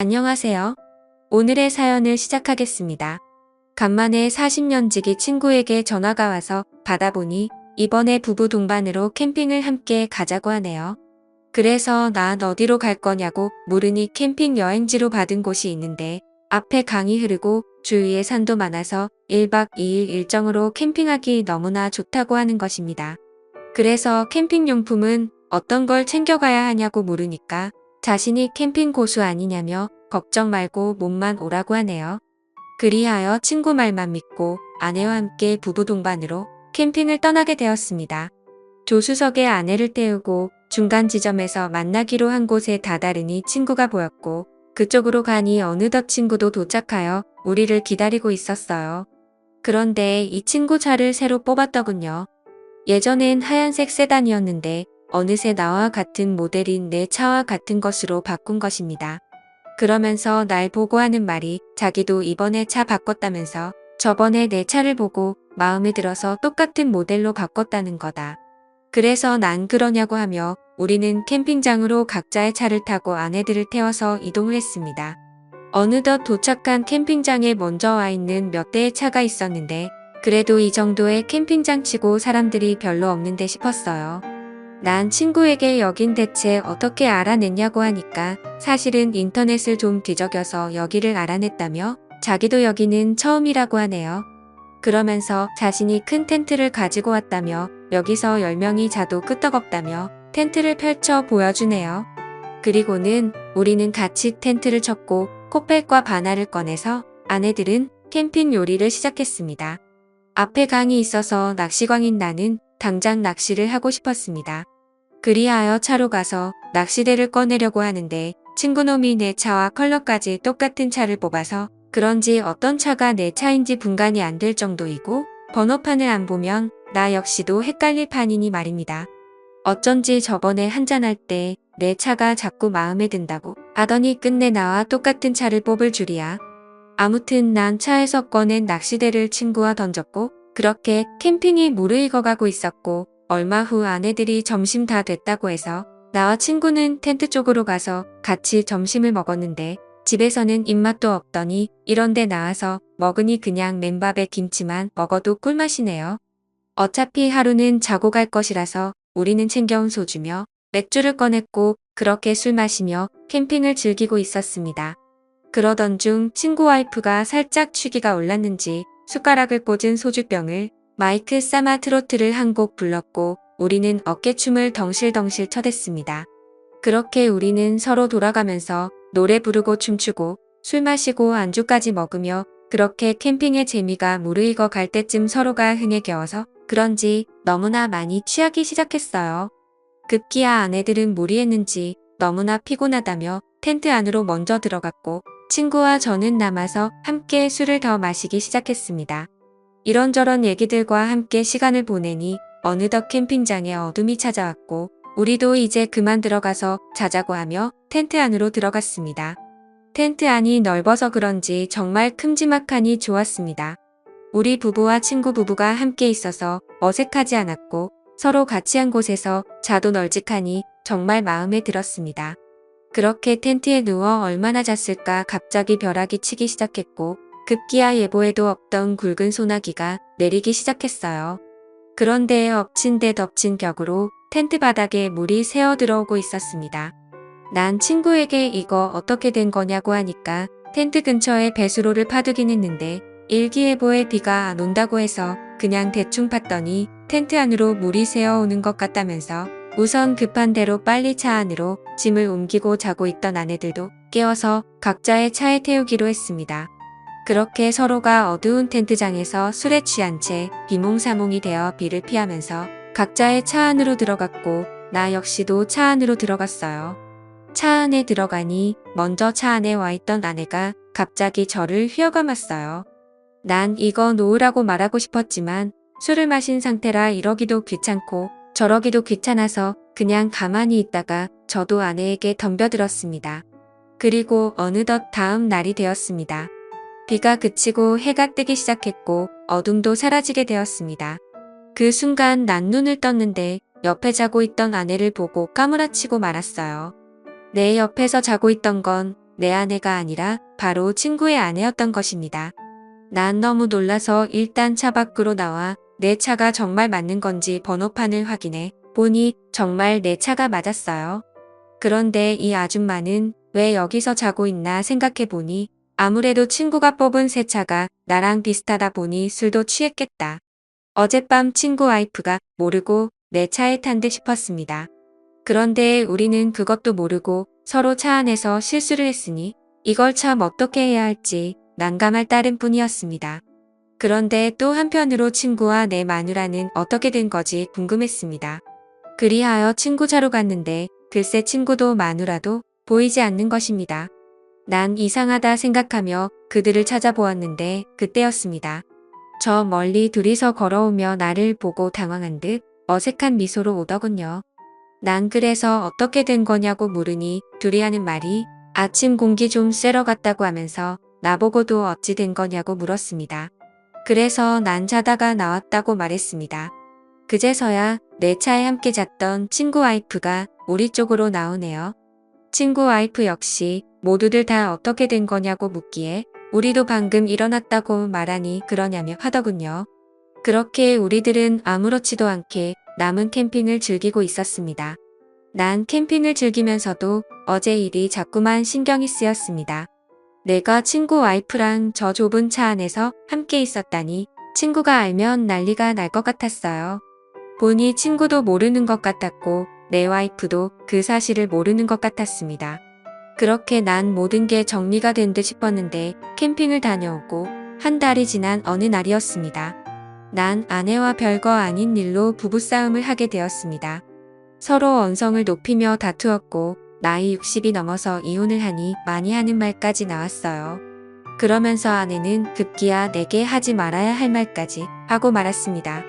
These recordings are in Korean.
안녕하세요. 오늘의 사연을 시작하겠습니다. 간만에 40년 지기 친구에게 전화가 와서 받아보니 이번에 부부 동반으로 캠핑을 함께 가자고 하네요. 그래서 난 어디로 갈 거냐고 물으니 캠핑 여행지로 받은 곳이 있는데 앞에 강이 흐르고 주위에 산도 많아서 1박 2일 일정으로 캠핑하기 너무나 좋다고 하는 것입니다. 그래서 캠핑 용품은 어떤 걸 챙겨가야 하냐고 물으니까 자신이 캠핑 고수 아니냐며 걱정 말고 몸만 오라고 하네요. 그리하여 친구 말만 믿고 아내와 함께 부부 동반으로 캠핑을 떠나게 되었습니다. 조수석에 아내를 태우고 중간 지점에서 만나기로 한 곳에 다다르니 친구가 보였고 그쪽으로 가니 어느덧 친구도 도착하여 우리를 기다리고 있었어요. 그런데 이 친구 차를 새로 뽑았더군요. 예전엔 하얀색 세단이었는데 어느새 나와 같은 모델인 내 차와 같은 것으로 바꾼 것입니다. 그러면서 날 보고 하는 말이 자기도 이번에 차 바꿨다면서 저번에 내 차를 보고 마음에 들어서 똑같은 모델로 바꿨다는 거다. 그래서 난 그러냐고 하며 우리는 캠핑장으로 각자의 차를 타고 아내들을 태워서 이동을 했습니다. 어느덧 도착한 캠핑장에 먼저 와 있는 몇 대의 차가 있었는데 그래도 이 정도의 캠핑장 치고 사람들이 별로 없는데 싶었어요. 난 친구에게 여긴 대체 어떻게 알아냈냐고 하니까 사실은 인터넷을 좀 뒤적여서 여기를 알아냈다며 자기도 여기는 처음이라고 하네요. 그러면서 자신이 큰 텐트를 가지고 왔다며 여기서 10명이 자도 끄떡없다며 텐트를 펼쳐 보여주네요. 그리고는 우리는 같이 텐트를 쳤고 코펠과 바나를 꺼내서 아내들은 캠핑 요리를 시작했습니다. 앞에 강이 있어서 낚시광인 나는 당장 낚시를 하고 싶었습니다. 그리하여 차로 가서 낚시대를 꺼내려고 하는데 친구놈이 내 차와 컬러까지 똑같은 차를 뽑아서 그런지 어떤 차가 내 차인지 분간이 안 될 정도이고 번호판을 안 보면 나 역시도 헷갈릴 판이니 말입니다. 어쩐지 저번에 한잔할 때 내 차가 자꾸 마음에 든다고 하더니 끝내 나와 똑같은 차를 뽑을 줄이야. 아무튼 난 차에서 꺼낸 낚시대를 친구와 던졌고 그렇게 캠핑이 무르익어가고 있었고 얼마 후 아내들이 점심 다 됐다고 해서 나와 친구는 텐트 쪽으로 가서 같이 점심을 먹었는데 집에서는 입맛도 없더니 이런데 나와서 먹으니 그냥 맨밥에 김치만 먹어도 꿀맛이네요. 어차피 하루는 자고 갈 것이라서 우리는 챙겨온 소주며 맥주를 꺼냈고 그렇게 술 마시며 캠핑을 즐기고 있었습니다. 그러던 중 친구 와이프가 살짝 취기가 올랐는지 숟가락을 꽂은 소주병을 마이크 삼아 트로트를 한 곡 불렀고 우리는 어깨춤을 덩실덩실 쳐댔습니다. 그렇게 우리는 서로 돌아가면서 노래 부르고 춤추고 술 마시고 안주까지 먹으며 그렇게 캠핑의 재미가 무르익어 갈 때쯤 서로가 흥에 겨워서 그런지 너무나 많이 취하기 시작했어요. 급기야 아내들은 무리했는지 너무나 피곤하다며 텐트 안으로 먼저 들어갔고 친구와 저는 남아서 함께 술을 더 마시기 시작했습니다. 이런저런 얘기들과 함께 시간을 보내니 어느덧 캠핑장에 어둠이 찾아왔고 우리도 이제 그만 들어가서 자자고 하며 텐트 안으로 들어갔습니다. 텐트 안이 넓어서 그런지 정말 큼지막하니 좋았습니다. 우리 부부와 친구 부부가 함께 있어서 어색하지 않았고 서로 같이 한 곳에서 자도 널찍하니 정말 마음에 들었습니다. 그렇게 텐트에 누워 얼마나 잤을까 갑자기 벼락이 치기 시작했고 급기야 예보에도 없던 굵은 소나기가 내리기 시작했어요. 그런데 엎친 데 덮친 격으로 텐트 바닥에 물이 새어 들어오고 있었습니다. 난 친구에게 이거 어떻게 된 거냐고 하니까 텐트 근처에 배수로를 파두긴 했는데 일기예보에 비가 안 온다고 해서 그냥 대충 팠더니 텐트 안으로 물이 새어오는 것 같다면서 우선 급한 대로 빨리 차 안으로 짐을 옮기고 자고 있던 아내들도 깨워서 각자의 차에 태우기로 했습니다. 그렇게 서로가 어두운 텐트장에서 술에 취한 채 비몽사몽이 되어 비를 피하면서 각자의 차 안으로 들어갔고 나 역시도 차 안으로 들어갔어요. 차 안에 들어가니 먼저 차 안에 와 있던 아내가 갑자기 저를 휘어감았어요. 난 이거 놓으라고 말하고 싶었지만 술을 마신 상태라 이러기도 귀찮고 저러기도 귀찮아서 그냥 가만히 있다가 저도 아내에게 덤벼들었습니다. 그리고 어느덧 다음 날이 되었습니다. 비가 그치고 해가 뜨기 시작했고 어둠도 사라지게 되었습니다. 그 순간 난 눈을 떴는데 옆에 자고 있던 아내를 보고 까무라치고 말았어요. 내 옆에서 자고 있던 건 내 아내가 아니라 바로 친구의 아내였던 것입니다. 난 너무 놀라서 일단 차 밖으로 나와 내 차가 정말 맞는 건지 번호판을 확인해 보니 정말 내 차가 맞았어요. 그런데 이 아줌마는 왜 여기서 자고 있나 생각해 보니 아무래도 친구가 뽑은 새 차가 나랑 비슷하다 보니 술도 취했겠다. 어젯밤 친구 와이프가 모르고 내 차에 탄 듯 싶었습니다. 그런데 우리는 그것도 모르고 서로 차 안에서 실수를 했으니 이걸 참 어떻게 해야 할지 난감할 따름뿐이었습니다. 그런데 또 한편으로 친구와 내 마누라는 어떻게 된 거지 궁금했습니다. 그리하여 친구 차로 갔는데 글쎄 친구도 마누라도 보이지 않는 것입니다. 난 이상하다 생각하며 그들을 찾아보았는데 그때였습니다. 저 멀리 둘이서 걸어오며 나를 보고 당황한 듯 어색한 미소로 오더군요. 난 그래서 어떻게 된 거냐고 물으니 둘이 하는 말이 아침 공기 좀 쐬러 갔다고 하면서 나보고도 어찌 된 거냐고 물었습니다. 그래서 난 자다가 나왔다고 말했습니다. 그제서야 내 차에 함께 잤던 친구 와이프가 우리 쪽으로 나오네요. 친구 와이프 역시 모두들 다 어떻게 된 거냐고 묻기에 우리도 방금 일어났다고 말하니 그러냐며 하더군요. 그렇게 우리들은 아무렇지도 않게 남은 캠핑을 즐기고 있었습니다. 난 캠핑을 즐기면서도 어제 일이 자꾸만 신경이 쓰였습니다. 내가 친구 와이프랑 저 좁은 차 안에서 함께 있었다니 친구가 알면 난리가 날 것 같았어요. 보니 친구도 모르는 것 같았고 내 와이프도 그 사실을 모르는 것 같았습니다. 그렇게 난 모든 게 정리가 된 듯 싶었는데 캠핑을 다녀오고 한 달이 지난 어느 날이었습니다. 난 아내와 별거 아닌 일로 부부싸움을 하게 되었습니다. 서로 언성을 높이며 다투었고 나이 60이 넘어서 이혼을 하니 많이 하는 말까지 나왔어요. 그러면서 아내는 급기야 내게 하지 말아야 할 말까지 하고 말았습니다.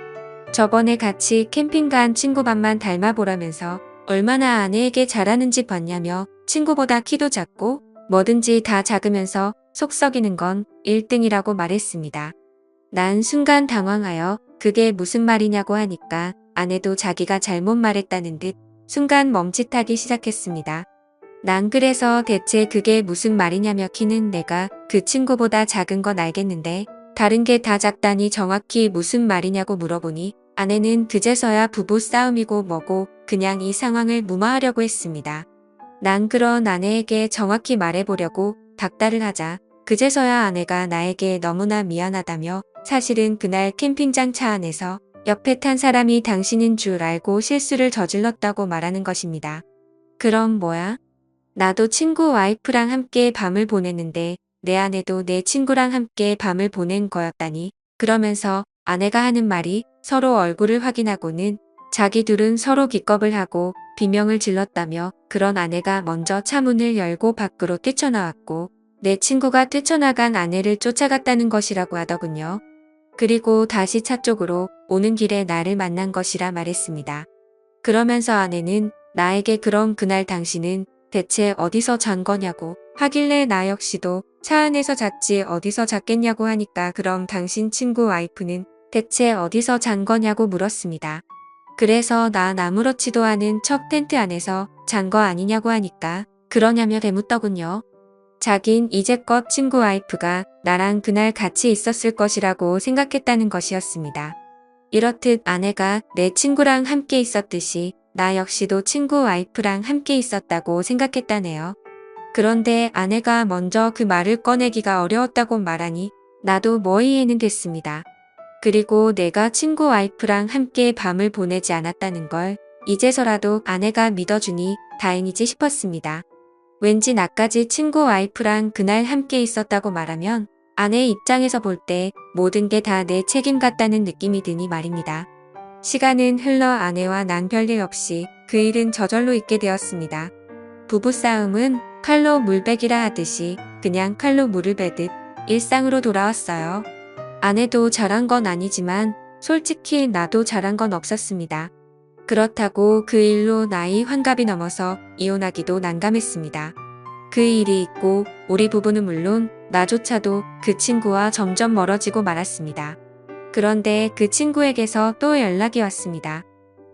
저번에 같이 캠핑 간 친구 밥만 닮아보라면서 얼마나 아내에게 잘하는지 봤냐며 친구보다 키도 작고 뭐든지 다 작으면서 속 썩이는 건 1등이라고 말했습니다. 난 순간 당황하여 그게 무슨 말이냐고 하니까 아내도 자기가 잘못 말했다는 듯 순간 멈칫하기 시작했습니다. 난 그래서 대체 그게 무슨 말이냐며 키는 내가 그 친구보다 작은 건 알겠는데 다른 게 다 작다니 정확히 무슨 말이냐고 물어보니 아내는 그제서야 부부 싸움이고 뭐고 그냥 이 상황을 무마하려고 했습니다. 난 그런 아내에게 정확히 말해보려고 닥달을 하자 그제서야 아내가 나에게 너무나 미안하다며 사실은 그날 캠핑장 차 안에서 옆에 탄 사람이 당신인 줄 알고 실수를 저질렀다고 말하는 것입니다. 그럼 뭐야? 나도 친구 와이프랑 함께 밤을 보냈는데 내 아내도 내 친구랑 함께 밤을 보낸 거였다니. 그러면서 아내가 하는 말이 서로 얼굴을 확인하고는 자기 둘은 서로 기겁을 하고 비명을 질렀다며 그런 아내가 먼저 차 문을 열고 밖으로 뛰쳐나왔고 내 친구가 뛰쳐나간 아내를 쫓아갔다는 것이라고 하더군요. 그리고 다시 차 쪽으로 오는 길에 나를 만난 것이라 말했습니다. 그러면서 아내는 나에게 그럼 그날 당신은 대체 어디서 잔 거냐고 하길래 나 역시도 차 안에서 잤지 어디서 잤겠냐고 하니까 그럼 당신 친구 와이프는 대체 어디서 잔 거냐고 물었습니다. 그래서 난 아무렇지도 않은 척 텐트 안에서 잔 거 아니냐고 하니까 그러냐며 되묻더군요. 자긴 이제껏 친구 와이프가 나랑 그날 같이 있었을 것이라고 생각했다는 것이었습니다. 이렇듯 아내가 내 친구랑 함께 있었듯이 나 역시도 친구 와이프랑 함께 있었다고 생각했다네요. 그런데 아내가 먼저 그 말을 꺼내기가 어려웠다고 말하니 나도 뭐 이해는 됐습니다. 그리고 내가 친구 와이프랑 함께 밤을 보내지 않았다는 걸 이제서라도 아내가 믿어주니 다행이지 싶었습니다. 왠지 나까지 친구 와이프랑 그날 함께 있었다고 말하면 아내 입장에서 볼 때 모든 게 다 내 책임 같다는 느낌이 드니 말입니다. 시간은 흘러 아내와 난 별일 없이 그 일은 저절로 잊게 되었습니다. 부부싸움은 칼로 물베기라 하듯이 그냥 칼로 물을 베듯 일상으로 돌아왔어요. 아내도 잘한 건 아니지만 솔직히 나도 잘한 건 없었습니다. 그렇다고 그 일로 나이 환갑이 넘어서 이혼하기도 난감했습니다. 그 일이 있고 우리 부부는 물론 나조차도 그 친구와 점점 멀어지고 말았습니다. 그런데 그 친구에게서 또 연락이 왔습니다.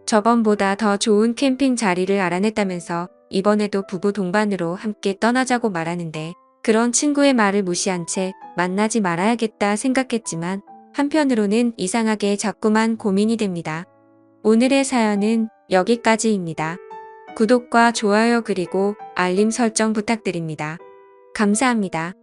저번보다 더 좋은 캠핑 자리를 알아냈다면서 이번에도 부부 동반으로 함께 떠나자고 말하는데 그런 친구의 말을 무시한 채 만나지 말아야겠다 생각했지만 한편으로는 이상하게 자꾸만 고민이 됩니다. 오늘의 사연은 여기까지입니다. 구독과 좋아요 그리고 알림 설정 부탁드립니다. 감사합니다.